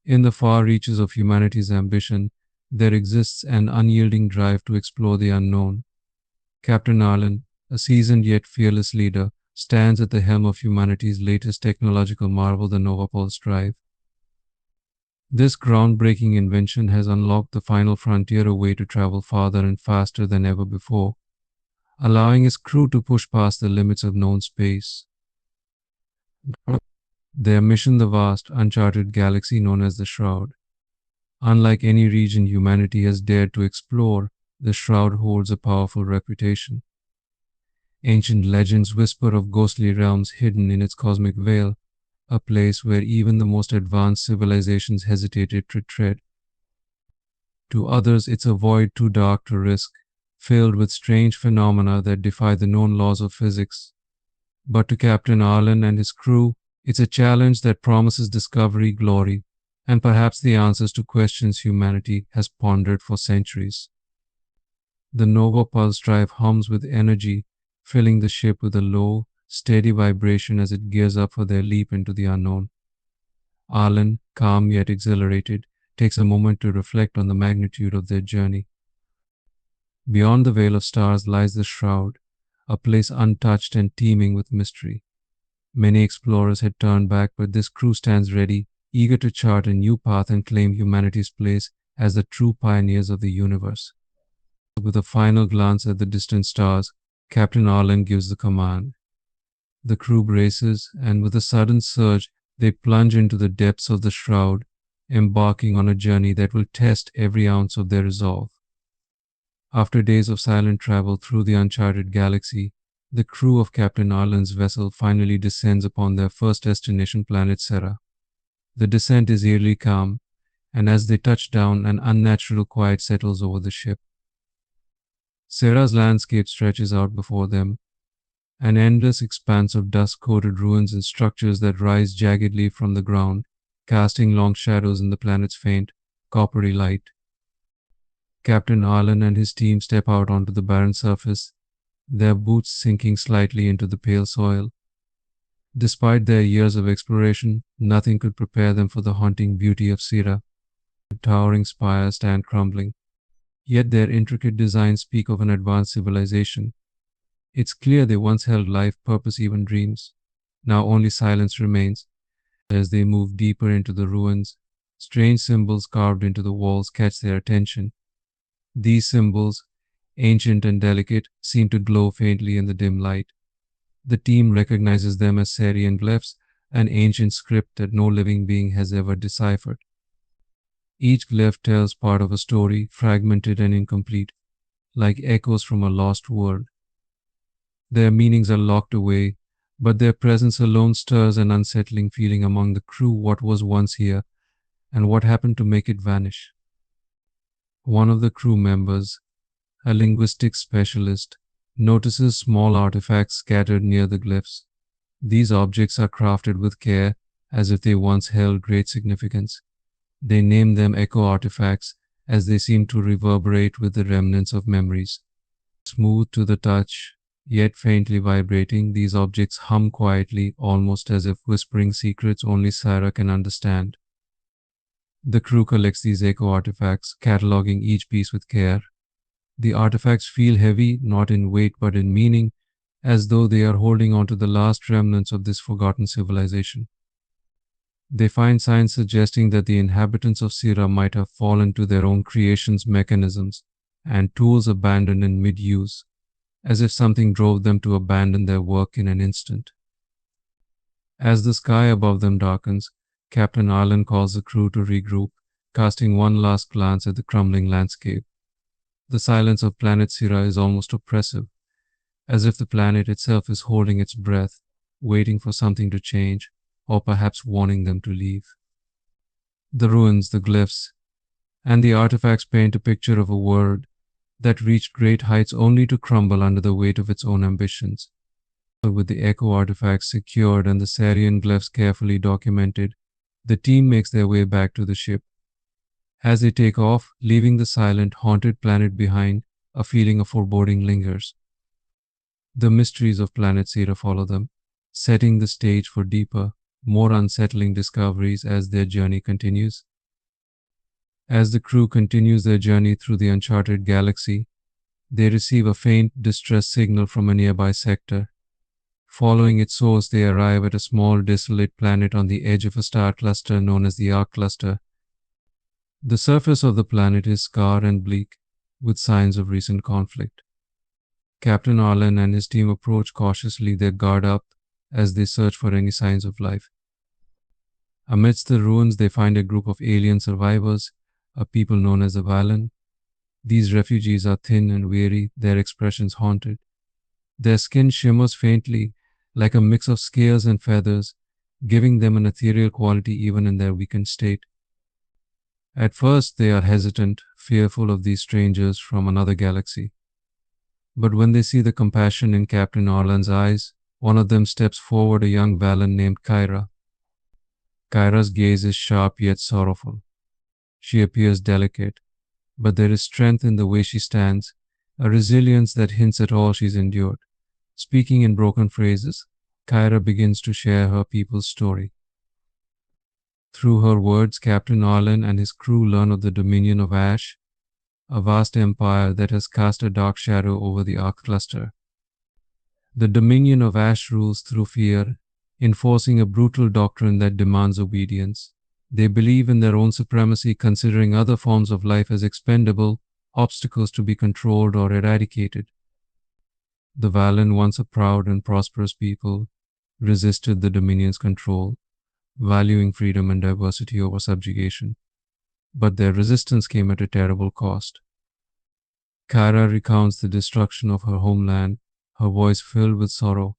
In the far reaches of humanity's ambition, there exists an unyielding drive to explore the unknown. Captain Arlen, a seasoned yet fearless leader, stands at the helm of humanity's latest technological marvel, the Pulse drive. This groundbreaking invention has unlocked the final frontier, a way to travel farther and faster than ever before, allowing his crew to push past the limits of known space. Their mission, the vast, uncharted galaxy known as the Shroud. Unlike any region humanity has dared to explore, the Shroud holds a powerful reputation. Ancient legends whisper of ghostly realms hidden in its cosmic veil, a place where even the most advanced civilizations hesitated to tread. To others, it's a void too dark to risk, filled with strange phenomena that defy the known laws of physics. But to Captain Arlen and his crew, it's a challenge that promises discovery, glory, and perhaps the answers to questions humanity has pondered for centuries. The Nova Pulse drive hums with energy, filling the ship with a low, steady vibration as it gears up for their leap into the unknown. Arlen, calm yet exhilarated, takes a moment to reflect on the magnitude of their journey. Beyond the veil of stars lies the Shroud, a place untouched and teeming with mystery. Many explorers had turned back, but this crew stands ready, eager to chart a new path and claim humanity's place as the true pioneers of the universe. With a final glance at the distant stars, Captain Arlen gives the command. The crew braces, and with a sudden surge, they plunge into the depths of the Shroud, embarking on a journey that will test every ounce of their resolve. After days of silent travel through the uncharted galaxy, the crew of Captain Arlen's vessel finally descends upon their first destination, Planet Syra. The descent is eerily calm, and as they touch down, an unnatural quiet settles over the ship. Syra's landscape stretches out before them, an endless expanse of dust-coated ruins and structures that rise jaggedly from the ground, casting long shadows in the planet's faint, coppery light. Captain Arlen and his team step out onto the barren surface, their boots sinking slightly into the pale soil. Despite their years of exploration, nothing could prepare them for the haunting beauty of Syra. The towering spires stand crumbling, yet their intricate designs speak of an advanced civilization. It's clear they once held life, purpose, even dreams. Now only silence remains. As they move deeper into the ruins, strange symbols carved into the walls catch their attention. These symbols, ancient and delicate, seem to glow faintly in the dim light. The team recognizes them as Syrian glyphs, an ancient script that no living being has ever deciphered. Each glyph tells part of a story, fragmented and incomplete, like echoes from a lost world. Their meanings are locked away, but their presence alone stirs an unsettling feeling among the crew. What was once here, and what happened to make it vanish? One of the crew members, a linguistics specialist, notices small artifacts scattered near the glyphs. These objects are crafted with care, as if they once held great significance. They name them echo artifacts, as they seem to reverberate with the remnants of memories. Smooth to the touch, yet faintly vibrating, these objects hum quietly, almost as if whispering secrets only Syra can understand. The crew collects these echo artifacts, cataloging each piece with care. The artifacts feel heavy, not in weight but in meaning, as though they are holding on to the last remnants of this forgotten civilization. They find signs suggesting that the inhabitants of Syra might have fallen to their own creation's mechanisms and tools abandoned in mid-use, as if something drove them to abandon their work in an instant. As the sky above them darkens, Captain Arlen calls the crew to regroup, casting one last glance at the crumbling landscape. The silence of Planet Syra is almost oppressive, as if the planet itself is holding its breath, waiting for something to change, or perhaps warning them to leave. The ruins, the glyphs, and the artifacts paint a picture of a world that reached great heights only to crumble under the weight of its own ambitions. With the echo artifacts secured and the Syrian glyphs carefully documented, the team makes their way back to the ship. As they take off, leaving the silent, haunted planet behind, a feeling of foreboding lingers. The mysteries of Planet Syra follow them, setting the stage for deeper, more unsettling discoveries as their journey continues. As the crew continues their journey through the uncharted galaxy, they receive a faint distress signal from a nearby sector. Following its source, they arrive at a small, desolate planet on the edge of a star cluster known as the Arc Cluster. The surface of the planet is scarred and bleak, with signs of recent conflict. Captain Arlen and his team approach cautiously, their guard up, as they search for any signs of life. Amidst the ruins, they find a group of alien survivors, a people known as the Valen. These refugees are thin and weary, their expressions haunted. Their skin shimmers faintly, like a mix of scales and feathers, giving them an ethereal quality even in their weakened state. At first, they are hesitant, fearful of these strangers from another galaxy. But when they see the compassion in Captain Arlen's eyes, one of them steps forward, a young Valen named Kyra. Kyra's gaze is sharp yet sorrowful. She appears delicate, but there is strength in the way she stands, a resilience that hints at all she's endured. Speaking in broken phrases, Kyra begins to share her people's story. Through her words, Captain Arlen and his crew learn of the Dominion of Ash, a vast empire that has cast a dark shadow over the Arc Cluster. The Dominion of Ash rules through fear, enforcing a brutal doctrine that demands obedience. They believe in their own supremacy, considering other forms of life as expendable, obstacles to be controlled or eradicated. The Valen, once a proud and prosperous people, resisted the Dominion's control, valuing freedom and diversity over subjugation. But their resistance came at a terrible cost. Kyra recounts the destruction of her homeland, her voice filled with sorrow.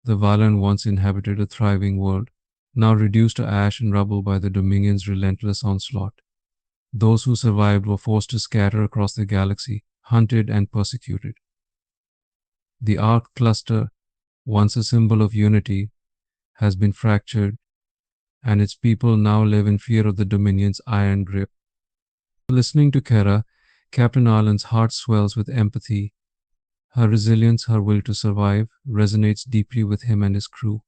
The Valen once inhabited a thriving world, now reduced to ash and rubble by the Dominion's relentless onslaught. Those who survived were forced to scatter across the galaxy, hunted and persecuted. The Arc Cluster, once a symbol of unity, has been fractured, and its people now live in fear of the Dominion's iron grip. Listening to Kyra, Captain Arlen's heart swells with empathy. Her resilience, her will to survive, resonates deeply with him and his crew.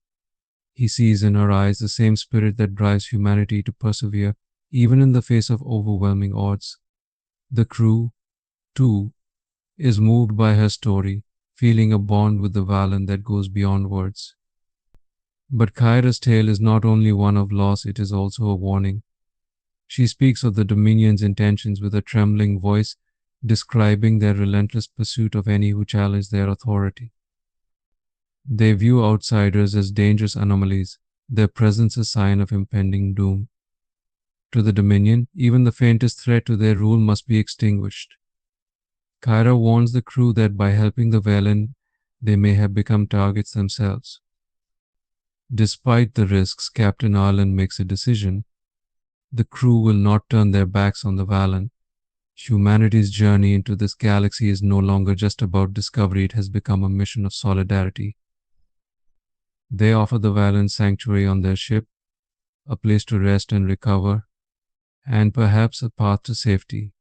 He sees in her eyes the same spirit that drives humanity to persevere, even in the face of overwhelming odds. The crew, too, is moved by her story, feeling a bond with the Valen that goes beyond words. But Kyra's tale is not only one of loss, it is also a warning. She speaks of the Dominion's intentions with a trembling voice, describing their relentless pursuit of any who challenge their authority. They view outsiders as dangerous anomalies, their presence a sign of impending doom. To the Dominion, even the faintest threat to their rule must be extinguished. Kyra warns the crew that by helping the Valen, they may have become targets themselves. Despite the risks, Captain Arlen makes a decision. The crew will not turn their backs on the Valen. Humanity's journey into this galaxy is no longer just about discovery, it has become a mission of solidarity. They offer the Valen sanctuary on their ship, a place to rest and recover, and perhaps a path to safety.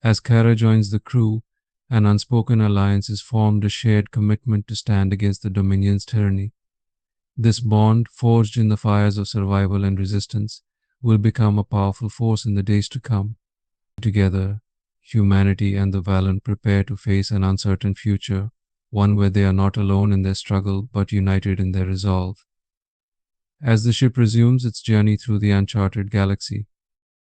As Kyra joins the crew, an unspoken alliance is formed, a shared commitment to stand against the Dominion's tyranny. This bond, forged in the fires of survival and resistance, will become a powerful force in the days to come. Together, humanity and the Valen prepare to face an uncertain future, one where they are not alone in their struggle but united in their resolve. As the ship resumes its journey through the uncharted galaxy,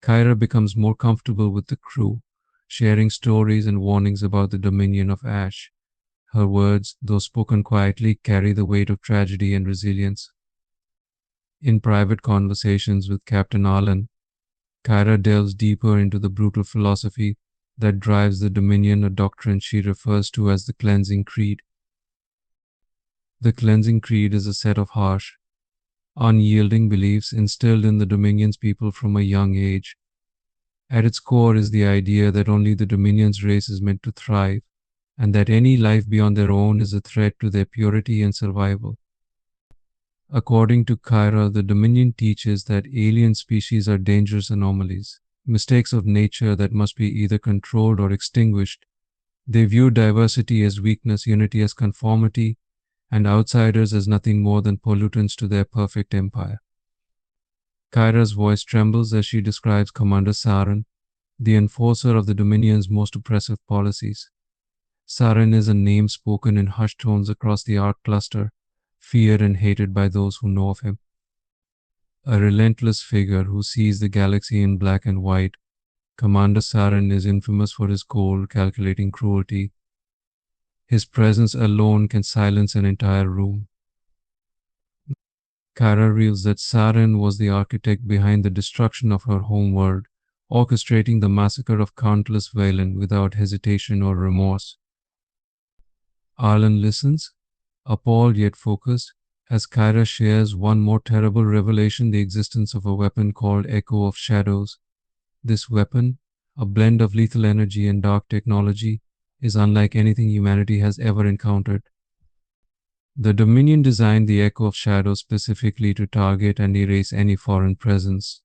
Kyra becomes more comfortable with the crew, sharing stories and warnings about the Dominion of Ash. Her words, though spoken quietly, carry the weight of tragedy and resilience. In private conversations with Captain Arlen, Kyra delves deeper into the brutal philosophy that drives the Dominion, a doctrine she refers to as the Cleansing Creed. The Cleansing Creed is a set of harsh, unyielding beliefs instilled in the Dominion's people from a young age. At its core is the idea that only the Dominion's race is meant to thrive, and that any life beyond their own is a threat to their purity and survival. According to Kyra, the Dominion teaches that alien species are dangerous anomalies, mistakes of nature that must be either controlled or extinguished. They view diversity as weakness, unity as conformity, and outsiders as nothing more than pollutants to their perfect empire. Kyra's voice trembles as she describes Commander Saren, the enforcer of the Dominion's most oppressive policies. Saren is a name spoken in hushed tones across the Ark cluster, feared and hated by those who know of him. A relentless figure who sees the galaxy in black and white, Commander Saren is infamous for his cold, calculating cruelty. His presence alone can silence an entire room. Kyra reveals that Saren was the architect behind the destruction of her homeworld, orchestrating the massacre of countless Valen without hesitation or remorse. Arlen listens, appalled yet focused, as Kyra shares one more terrible revelation: the existence of a weapon called Echo of Shadows. This weapon, a blend of lethal energy and dark technology, is unlike anything humanity has ever encountered. The Dominion designed the Echo of Shadows specifically to target and erase any foreign presence.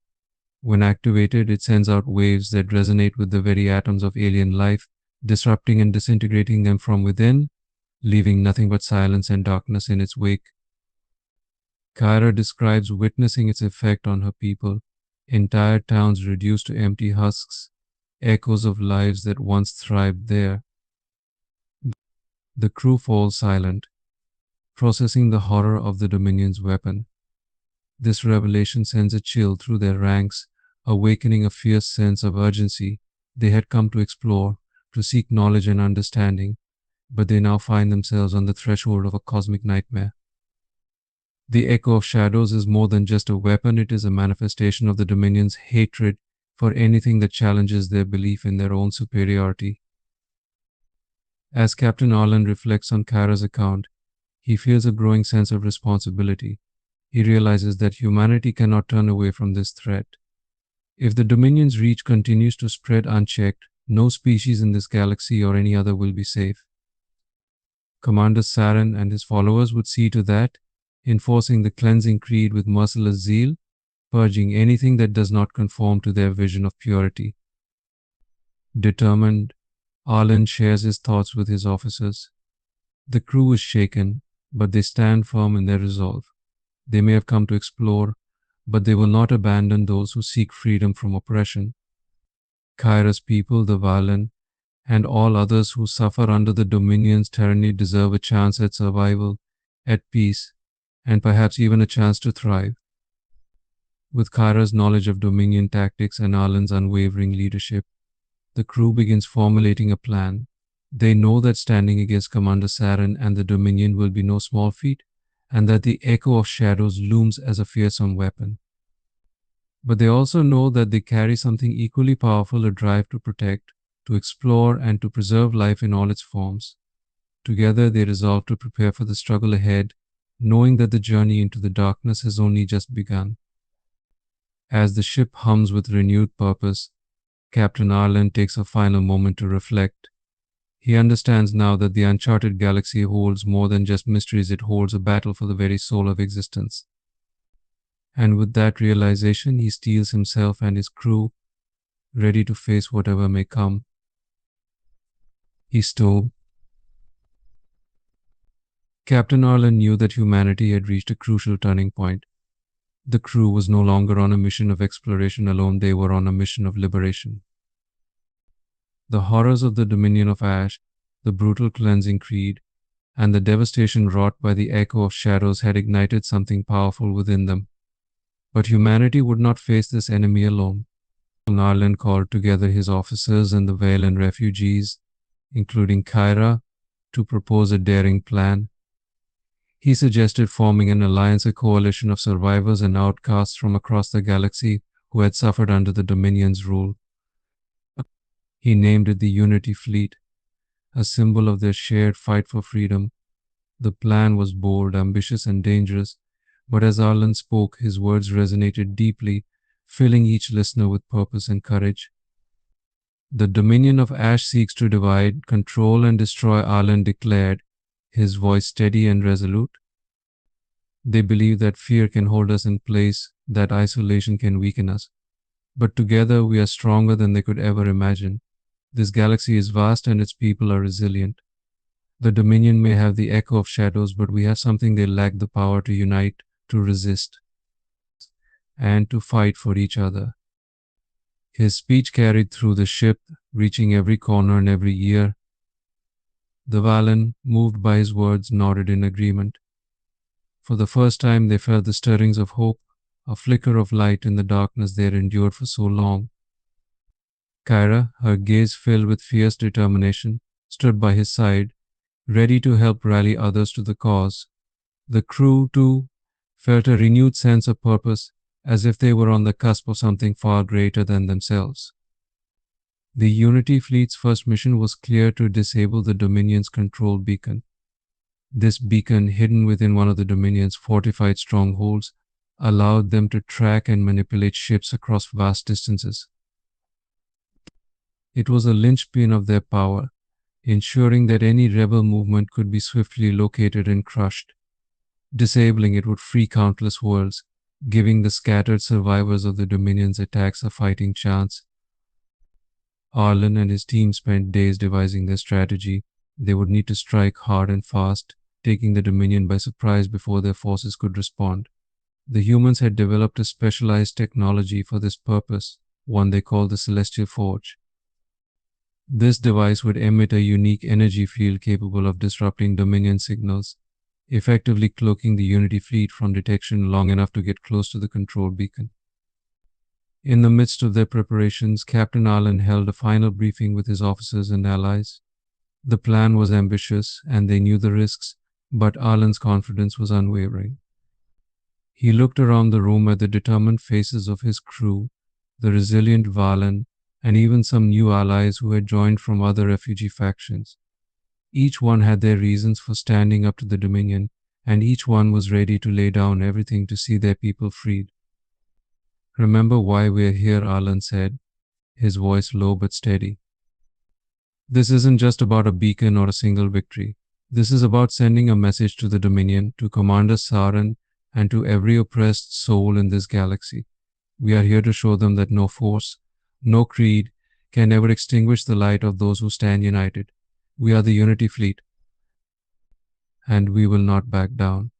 When activated, it sends out waves that resonate with the very atoms of alien life, disrupting and disintegrating them from within, leaving nothing but silence and darkness in its wake. Kyra describes witnessing its effect on her people, entire towns reduced to empty husks, echoes of lives that once thrived there. The crew falls silent, processing the horror of the Dominion's weapon. This revelation sends a chill through their ranks, awakening a fierce sense of urgency. They had come to explore, to seek knowledge and understanding, but they now find themselves on the threshold of a cosmic nightmare. The Echo of Shadows is more than just a weapon, it is a manifestation of the Dominion's hatred for anything that challenges their belief in their own superiority. As Captain Arlen reflects on Kyra's account, he feels a growing sense of responsibility. He realizes that humanity cannot turn away from this threat. If the Dominion's reach continues to spread unchecked, no species in this galaxy or any other will be safe. Commander Saren and his followers would see to that, enforcing the cleansing creed with merciless zeal, purging anything that does not conform to their vision of purity. Determined, Arlen shares his thoughts with his officers. The crew is shaken, but they stand firm in their resolve. They may have come to explore, but they will not abandon those who seek freedom from oppression. Kyra's people, the Valen, and all others who suffer under the Dominion's tyranny deserve a chance at survival, at peace, and perhaps even a chance to thrive. With Kyra's knowledge of Dominion tactics and Arlen's unwavering leadership, the crew begins formulating a plan. They know that standing against Commander Saren and the Dominion will be no small feat, and that the Echo of Shadows looms as a fearsome weapon. But they also know that they carry something equally powerful: a drive to protect, to explore, and to preserve life in all its forms. Together they resolve to prepare for the struggle ahead, knowing that the journey into the darkness has only just begun. As the ship hums with renewed purpose, Captain Arlen takes a final moment to reflect. He understands now that the uncharted galaxy holds more than just mysteries, it holds a battle for the very soul of existence. And with that realization, he steels himself and his crew, ready to face whatever may come. He stole. Captain Arlen knew that humanity had reached a crucial turning point. The crew was no longer on a mission of exploration alone, they were on a mission of liberation. The horrors of the Dominion of Ash, the brutal cleansing creed, and the devastation wrought by the Echo of Shadows had ignited something powerful within them. But humanity would not face this enemy alone. Arlen called together his officers and the Valen refugees, including Kyra, to propose a daring plan. He suggested forming an alliance, a coalition of survivors and outcasts from across the galaxy who had suffered under the Dominion's rule. He named it the Unity Fleet, a symbol of their shared fight for freedom. The plan was bold, ambitious, and dangerous, but as Arlen spoke, his words resonated deeply, filling each listener with purpose and courage. The Dominion of Ash seeks to divide, control, and destroy, Arlen declared, his voice steady and resolute. They believe that fear can hold us in place, that isolation can weaken us. But together we are stronger than they could ever imagine. This galaxy is vast and its people are resilient. The Dominion may have the Echo of Shadows, but we have something they lack: the power to unite, to resist. and to fight for each other. His speech carried through the ship, reaching every corner and every ear. The Valen, moved by his words, nodded in agreement. For the first time, they felt the stirrings of hope, a flicker of light in the darkness they had endured for so long. Kyra, her gaze filled with fierce determination, stood by his side, ready to help rally others to the cause. The crew, too, felt a renewed sense of purpose, as if they were on the cusp of something far greater than themselves. The Unity fleet's first mission was clear: to disable the Dominion's control beacon. This beacon, hidden within one of the Dominion's fortified strongholds, allowed them to track and manipulate ships across vast distances. It was a linchpin of their power, ensuring that any rebel movement could be swiftly located and crushed. Disabling it would free countless worlds, giving the scattered survivors of the Dominion's attacks a fighting chance. Arlen and his team spent days devising their strategy. They would need to strike hard and fast, taking the Dominion by surprise before their forces could respond. The humans had developed a specialized technology for this purpose, one they called the Celestial Forge. This device would emit a unique energy field capable of disrupting Dominion signals, effectively cloaking the Unity fleet from detection long enough to get close to the control beacon. In the midst of their preparations, Captain Arlen held a final briefing with his officers and allies. The plan was ambitious, and they knew the risks, but Arlen's confidence was unwavering. He looked around the room at the determined faces of his crew, the resilient Valen, and even some new allies who had joined from other refugee factions. Each one had their reasons for standing up to the Dominion, and each one was ready to lay down everything to see their people freed. "Remember why we're here," Arlen said, his voice low but steady. "This isn't just about a beacon or a single victory. This is about sending a message to the Dominion, to Commander Saren, and to every oppressed soul in this galaxy. We are here to show them that no force, no creed, can ever extinguish the light of those who stand united. We are the Unity Fleet, and we will not back down."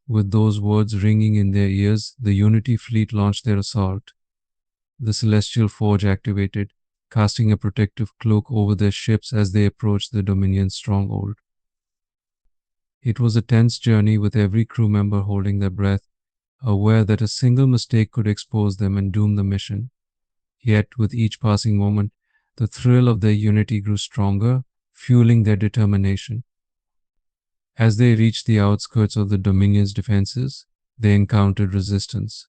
With those words ringing in their ears, the Unity Fleet launched their assault. The Celestial Forge activated, casting a protective cloak over their ships as they approached the Dominion's stronghold. It was a tense journey, with every crew member holding their breath, aware that a single mistake could expose them and doom the mission. Yet, with each passing moment, the thrill of their unity grew stronger, fueling their determination. As they reached the outskirts of the Dominion's defenses, they encountered resistance.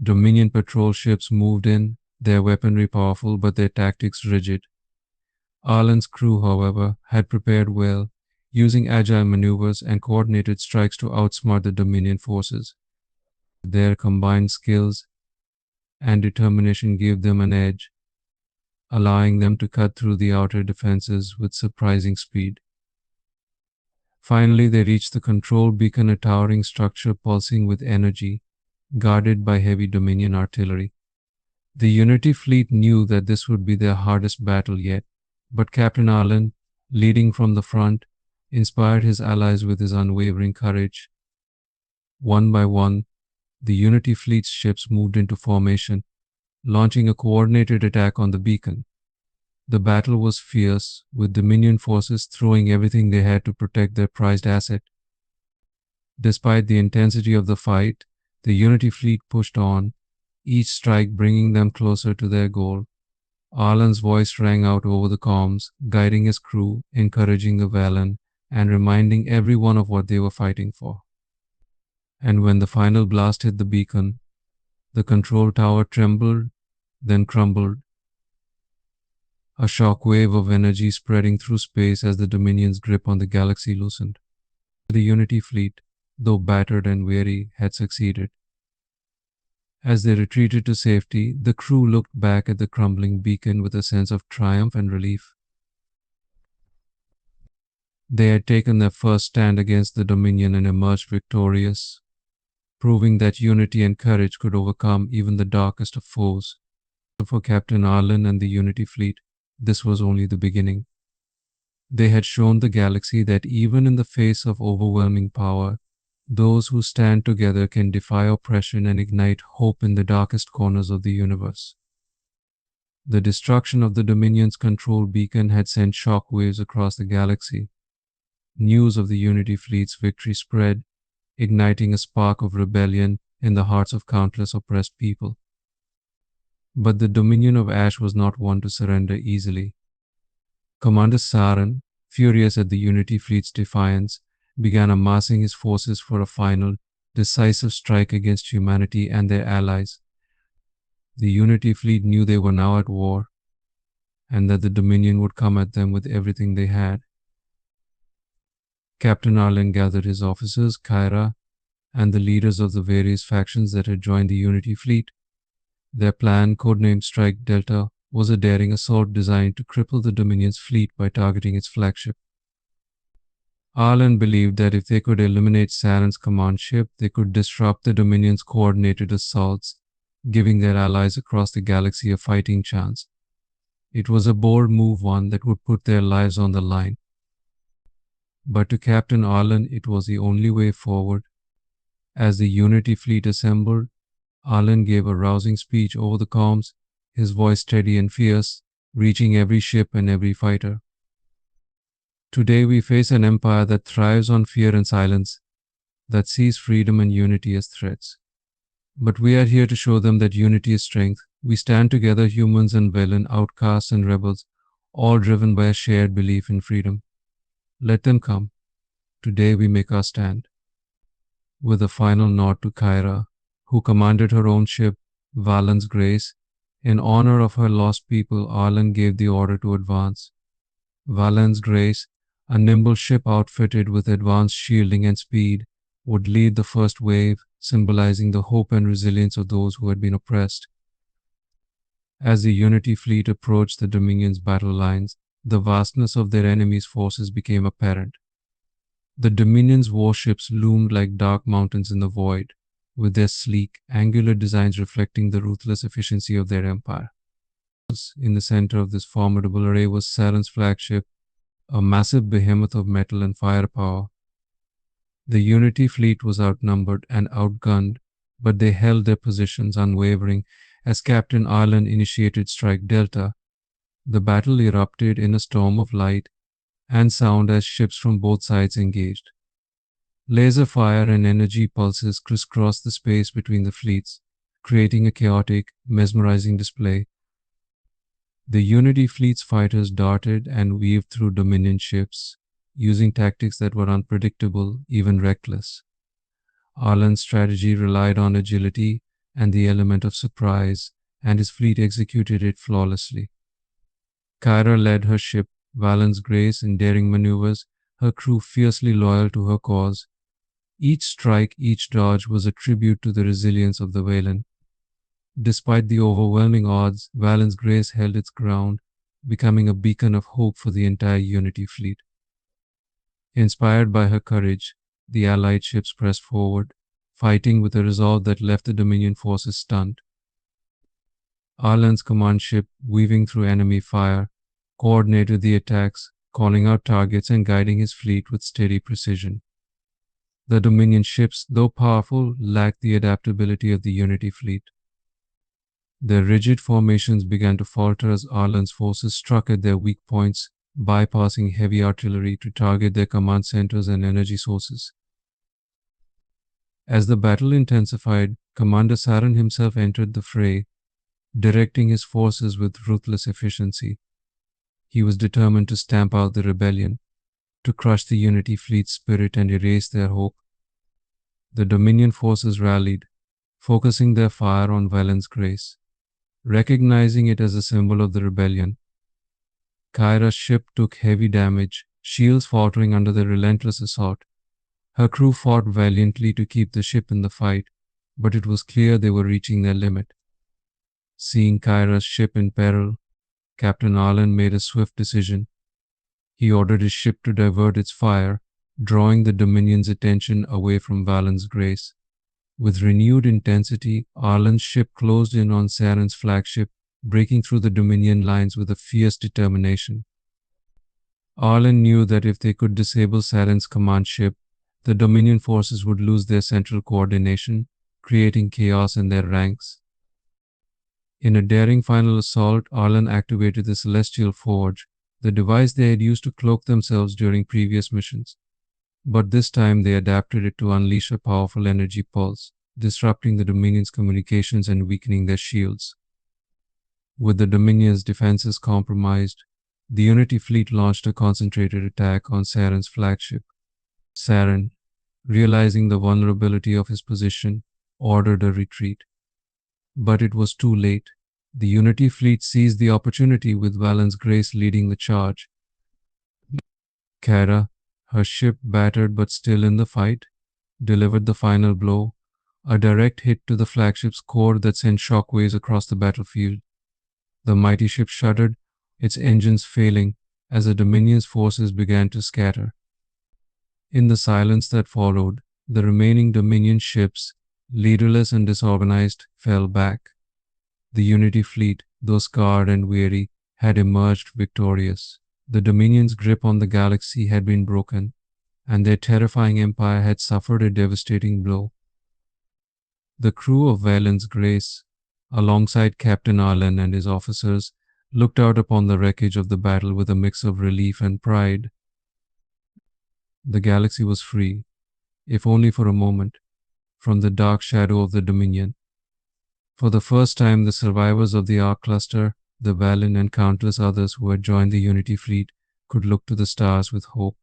Dominion patrol ships moved in, their weaponry powerful but their tactics rigid. Arlen's crew, however, had prepared well, using agile maneuvers and coordinated strikes to outsmart the Dominion forces. Their combined skills and determination gave them an edge, allowing them to cut through the outer defenses with surprising speed. Finally, they reached the control beacon, a towering structure pulsing with energy, guarded by heavy Dominion artillery. The Unity fleet knew that this would be their hardest battle yet, but Captain Arlen, leading from the front, inspired his allies with his unwavering courage. One by one, the Unity fleet's ships moved into formation, launching a coordinated attack on the beacon. The battle was fierce, with Dominion forces throwing everything they had to protect their prized asset. Despite the intensity of the fight, the Unity fleet pushed on, each strike bringing them closer to their goal. Arlen's voice rang out over the comms, guiding his crew, encouraging the Valen, and reminding everyone of what they were fighting for. And when the final blast hit the beacon, the control tower trembled, then crumbled. A shock wave of energy spreading through space as the Dominion's grip on the galaxy loosened. The Unity fleet, though battered and weary, had succeeded. As they retreated to safety, the crew looked back at the crumbling beacon with a sense of triumph and relief. They had taken their first stand against the Dominion and emerged victorious, proving that unity and courage could overcome even the darkest of foes. For Captain Arlen and the Unity fleet, this was only the beginning. They had shown the galaxy that even in the face of overwhelming power, Those who stand together can defy oppression and ignite hope in the darkest corners of the universe. The destruction of the Dominion's control beacon had sent shockwaves across the galaxy. News of the Unity fleet's victory spread, igniting a spark of rebellion in the hearts of countless oppressed people. But the Dominion of Ash was not one to surrender easily. Commander Saren, furious at the Unity fleet's defiance, began amassing his forces for a final, decisive strike against humanity and their allies. The Unity fleet knew they were now at war, and that the Dominion would come at them with everything they had. Captain Arlen gathered his officers, Kyra, and the leaders of the various factions that had joined the Unity fleet. Their plan, codenamed Strike Delta, was a daring assault designed to cripple the Dominion's fleet by targeting its flagship. Arlen believed that if they could eliminate Saren's command ship, they could disrupt the Dominion's coordinated assaults, giving their allies across the galaxy a fighting chance. It was a bold move, one that would put their lives on the line. But to Captain Arlen, it was the only way forward. As the Unity fleet assembled, Arlen gave a rousing speech over the comms, his voice steady and fierce, reaching every ship and every fighter. Today we face an empire that thrives on fear and silence, that sees freedom and unity as threats. But we are here to show them that unity is strength. We stand together, humans and Valen, outcasts and rebels, all driven by a shared belief in freedom. Let them come. Today we make our stand. With a final nod to Kyra, who commanded her own ship, Valen's Grace, in honor of her lost people, Arlen gave the order to advance. Valen's Grace, a nimble ship outfitted with advanced shielding and speed, would lead the first wave, symbolizing the hope and resilience of those who had been oppressed. As the Unity fleet approached the Dominion's battle lines, the vastness of their enemies' forces became apparent. The Dominion's warships loomed like dark mountains in the void, with their sleek, angular designs reflecting the ruthless efficiency of their empire. In the center of this formidable array was Saren's flagship, a massive behemoth of metal and firepower. The Unity fleet was outnumbered and outgunned, but they held their positions unwavering as Captain Arlen initiated Strike Delta. The battle erupted in a storm of light and sound as ships from both sides engaged. Laser fire and energy pulses crisscrossed the space between the fleets, creating a chaotic, mesmerizing display. The Unity fleet's fighters darted and weaved through Dominion ships, using tactics that were unpredictable, even reckless. Arlen's strategy relied on agility and the element of surprise, and his fleet executed it flawlessly. Kyra led her ship, Valen's Grace, in daring maneuvers, her crew fiercely loyal to her cause. Each strike, each dodge was a tribute to the resilience of the Valen. Despite the overwhelming odds, Valen's Grace held its ground, becoming a beacon of hope for the entire Unity fleet. Inspired by her courage, the Allied ships pressed forward, fighting with a resolve that left the Dominion forces stunned. Arlen's command ship, weaving through enemy fire, coordinated the attacks, calling out targets and guiding his fleet with steady precision. The Dominion ships, though powerful, lacked the adaptability of the Unity fleet. Their rigid formations began to falter as Arlen's forces struck at their weak points, bypassing heavy artillery to target their command centers and energy sources. As the battle intensified, Commander Saren himself entered the fray, directing his forces with ruthless efficiency. He was determined to stamp out the rebellion, to crush the Unity fleet's spirit and erase their hope. The Dominion forces rallied, focusing their fire on Valen's Grace, recognizing it as a symbol of the rebellion. Kyra's ship took heavy damage, shields faltering under the relentless assault. Her crew fought valiantly to keep the ship in the fight, but it was clear they were reaching their limit. Seeing Kyra's ship in peril, Captain Arlen made a swift decision. He ordered his ship to divert its fire, drawing the Dominion's attention away from Valen's Grace. With renewed intensity, Arlen's ship closed in on Saren's flagship, breaking through the Dominion lines with a fierce determination. Arlen knew that if they could disable Saren's command ship, the Dominion forces would lose their central coordination, creating chaos in their ranks. In a daring final assault, Arlen activated the Celestial Forge, the device they had used to cloak themselves during previous missions. But this time they adapted it to unleash a powerful energy pulse, disrupting the Dominion's communications and weakening their shields. With the Dominion's defenses compromised, the Unity fleet launched a concentrated attack on Saren's flagship. Saren, realizing the vulnerability of his position, ordered a retreat. But it was too late. The Unity fleet seized the opportunity with Valen's grace leading the charge. Kyra, her ship battered but still in the fight, delivered the final blow, a direct hit to the flagship's core that sent shockwaves across the battlefield. The mighty ship shuddered, its engines failing as the Dominion's forces began to scatter. In the silence that followed, the remaining Dominion ships, leaderless and disorganized, fell back. The Unity fleet, though scarred and weary, had emerged victorious. The Dominion's grip on the galaxy had been broken, and their terrifying empire had suffered a devastating blow. The crew of Valen's Grace, alongside Captain Arlen and his officers, looked out upon the wreckage of the battle with a mix of relief and pride. The galaxy was free, if only for a moment, from the dark shadow of the Dominion. For the first time, the survivors of the Ark Cluster, the Valen and countless others who had joined the Unity fleet, could look to the stars with hope.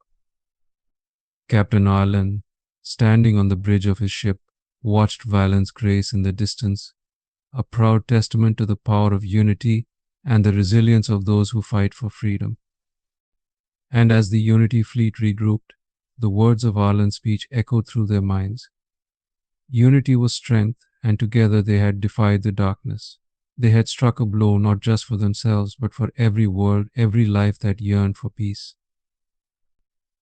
Captain Arlen, standing on the bridge of his ship, watched Valen's Grace in the distance, a proud testament to the power of unity and the resilience of those who fight for freedom. And as the Unity fleet regrouped, the words of Arlen's speech echoed through their minds. Unity was strength, and together they had defied the darkness. They had struck a blow not just for themselves, but for every world, every life that yearned for peace.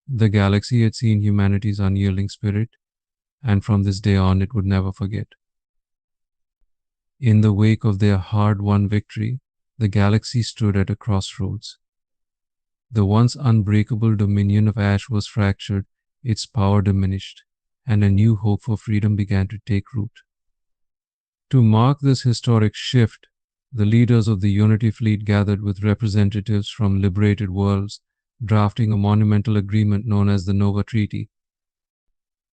The galaxy had seen humanity's unyielding spirit, and from this day on it would never forget. In the wake of their hard-won victory, the galaxy stood at a crossroads. The once unbreakable dominion of Ash was fractured, its power diminished, and a new hope for freedom began to take root. To mark this historic shift, the leaders of the Unity fleet gathered with representatives from liberated worlds, drafting a monumental agreement known as the Nova Treaty.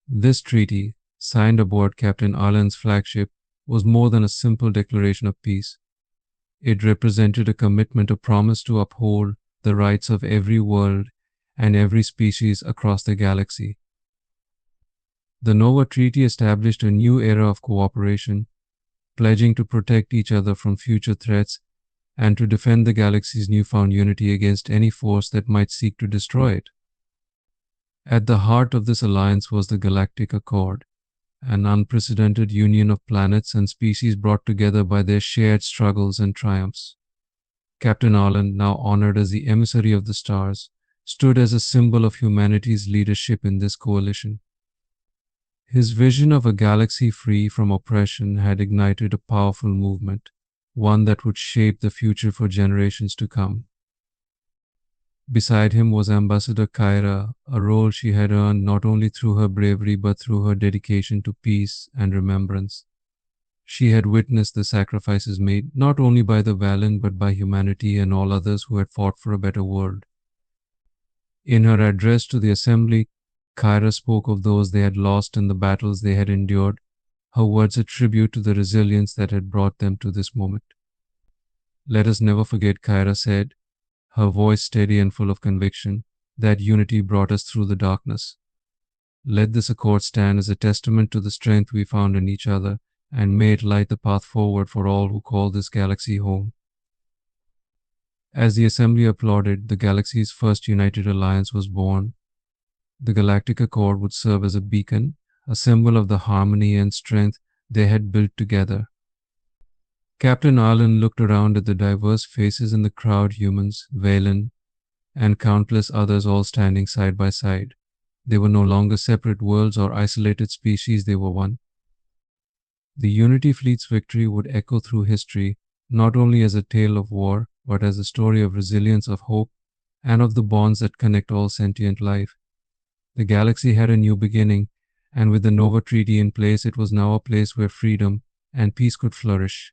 This treaty, signed aboard Captain Arlen's flagship, was more than a simple declaration of peace. It represented a commitment, a promise to uphold the rights of every world and every species across the galaxy. The Nova Treaty established a new era of cooperation, pledging to protect each other from future threats and to defend the galaxy's newfound unity against any force that might seek to destroy it. At the heart of this alliance was the Galactic Accord, an unprecedented union of planets and species brought together by their shared struggles and triumphs. Captain Arlen, now honored as the emissary of the stars, stood as a symbol of humanity's leadership in this coalition. His vision of a galaxy free from oppression had ignited a powerful movement, one that would shape the future for generations to come. Beside him was Ambassador Kyra, a role she had earned not only through her bravery but through her dedication to peace and remembrance. She had witnessed the sacrifices made not only by the Valen but by humanity and all others who had fought for a better world. In her address to the assembly, Kyra spoke of those they had lost in the battles they had endured, her words a tribute to the resilience that had brought them to this moment. "Let us never forget," Kyra said, her voice steady and full of conviction, "that unity brought us through the darkness. Let this accord stand as a testament to the strength we found in each other, and may it light the path forward for all who call this galaxy home." As the assembly applauded, the galaxy's first united alliance was born. The Galactic Accord would serve as a beacon, a symbol of the harmony and strength they had built together. Captain Arlen looked around at the diverse faces in the crowd, humans, Valen, and countless others all standing side by side. They were no longer separate worlds or isolated species, they were one. The Unity Fleet's victory would echo through history, not only as a tale of war, but as a story of resilience, of hope, and of the bonds that connect all sentient life. The galaxy had a new beginning, and with the Nova Treaty in place, it was now a place where freedom and peace could flourish.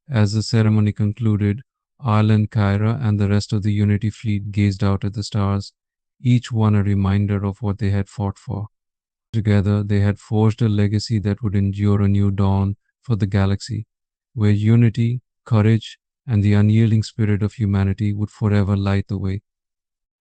As the ceremony concluded, Arlen, Kyra, and the rest of the Unity fleet gazed out at the stars, each one a reminder of what they had fought for. Together, they had forged a legacy that would endure a new dawn for the galaxy, where unity, courage, and the unyielding spirit of humanity would forever light the way.